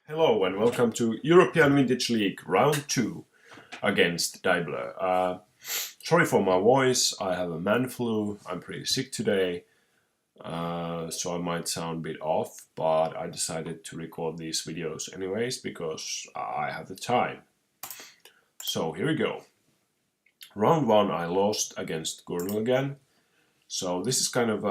Hello and welcome to European Vintage League Round 2 against Deibler. Sorry for my voice, I have a man flu, I'm pretty sick today, so I might sound a bit off, but I decided to record these videos anyways because I have the time. So here we go. Round 1 I lost against Gurnal again, so this is kind of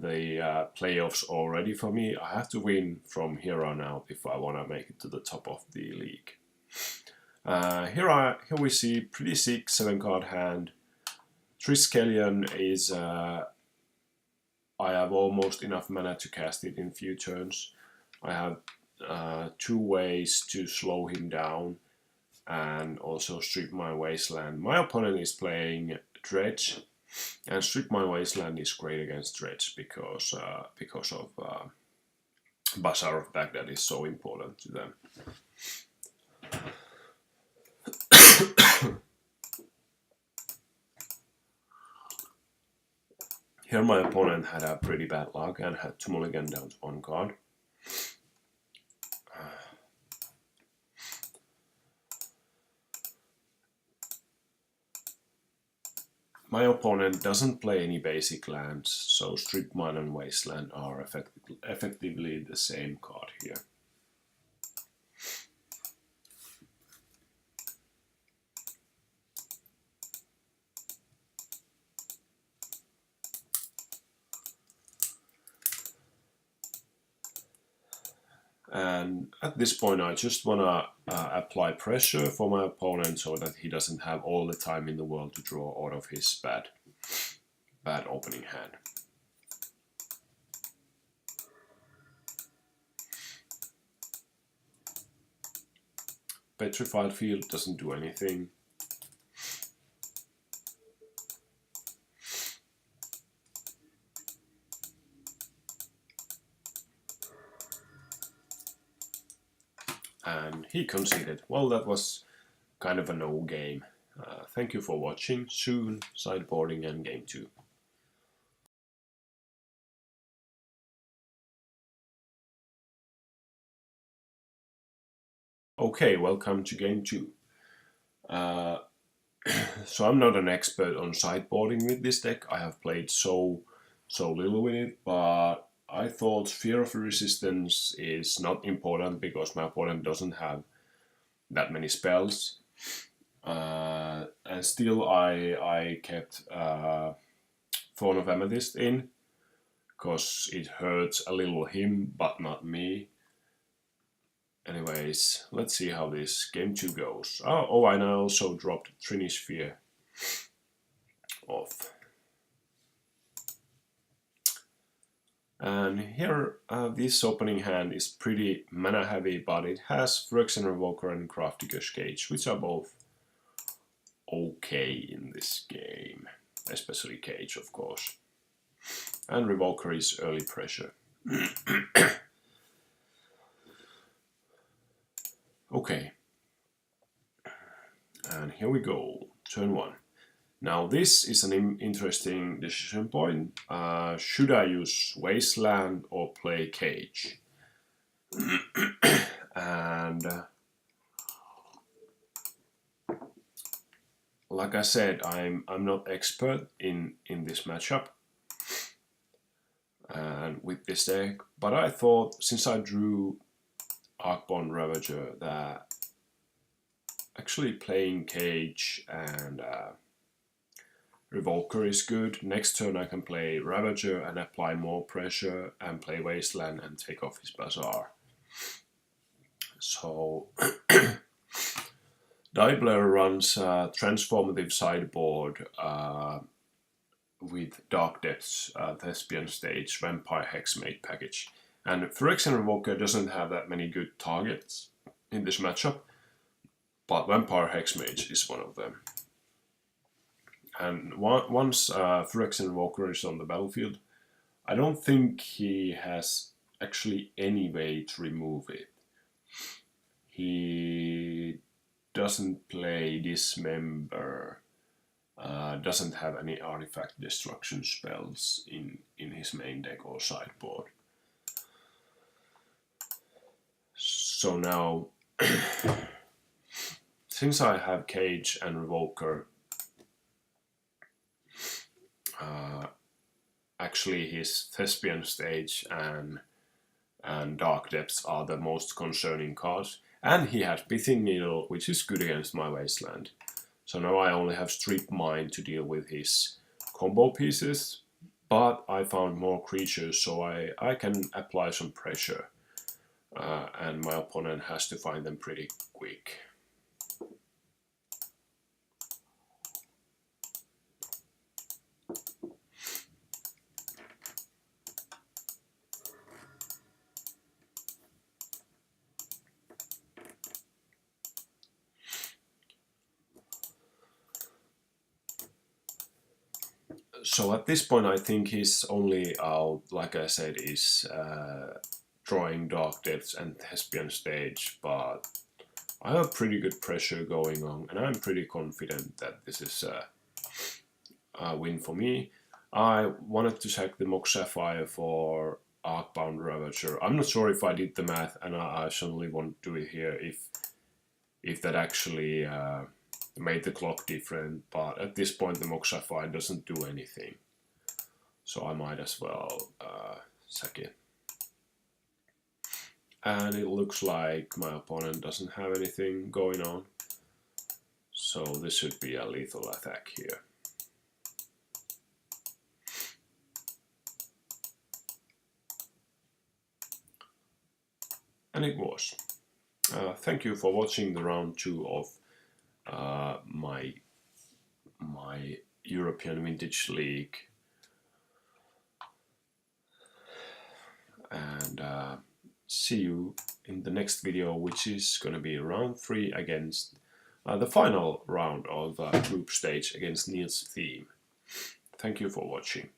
the playoffs already for me. I have to win from here on out if I want to make it to the top of the league. Here we see pretty sick 7-card hand. Triskelion is I have almost enough mana to cast it in few turns. I have 2 ways to slow him down and also strip my wasteland. My opponent is playing Dredge. And Strip My Wasteland is great against Dredge because of Bazaar of Baghdad is so important to them. Here my opponent had a pretty bad luck and had to mulligan down to 1 card. My opponent doesn't play any basic lands, so Strip Mine and Wasteland are effectively the same card here. And at this point I just want to apply pressure for my opponent so that he doesn't have all the time in the world to draw out of his bad opening hand. Petrified Field doesn't do anything. And he conceded. Well, that was kind of a no game. Thank you for watching. Soon, sideboarding and game 2. Okay, welcome to game 2. So I'm not an expert on sideboarding with this deck. I have played so little with it, but I thought Fear of Resistance is not important because my opponent doesn't have that many spells. And still I kept Thorn of Amethyst in because it hurts a little him but not me. Anyways, let's see how this game 2 goes. Oh, and I also dropped Trinisphere off. And here, this opening hand is pretty mana heavy, but it has Phyrexian Revoker and Craftigger's Cage, which are both okay in this game. Especially Cage, of course. And Revoker is early pressure. Okay. And here we go, turn 1. Now this is an interesting decision point. Should I use Wasteland or play Cage? And like I said, I'm not expert in this matchup and with this deck, but I thought since I drew Arcborn Ravager that actually playing Cage and Revoker is good. Next turn I can play Ravager and apply more pressure and play Wasteland and take off his Bazaar. So Deibler runs a transformative sideboard with Dark Depths, Thespian Stage, Vampire Hexmate package. And Phyrexian Revoker doesn't have that many good targets in this matchup, but Vampire Hexmage is one of them. And once Phyrexian Revoker is on the battlefield, I don't think he has actually any way to remove it. He doesn't play Dismember, doesn't have any artifact destruction spells in his main deck or sideboard. So now, since I have Cage and Revoker, actually his Thespian Stage and Dark Depths are the most concerning cards. And he has Pithing Needle, which is good against my Wasteland. So now I only have Strip Mine to deal with his combo pieces, but I found more creatures, so I can apply some pressure. And my opponent has to find them pretty quick. So at this point I think his only out, like I said, is drawing Dark Depths and Thespian Stage, but I have pretty good pressure going on, and I'm pretty confident that this is a win for me. I wanted to sack the Mox Sapphire for Arcbound Ravager. I'm not sure if I did the math, and I certainly won't do it here if that actually made the clock different, but at this point the Mox Sapphire doesn't do anything. So I might as well sack it. And it looks like my opponent doesn't have anything going on. So this should be a lethal attack here. And it was. Thank you for watching the round 2 of my European Vintage League. And see you in the next video, which is going to be round 3 against the final round of group stage against Neil's Theme. Thank you for watching.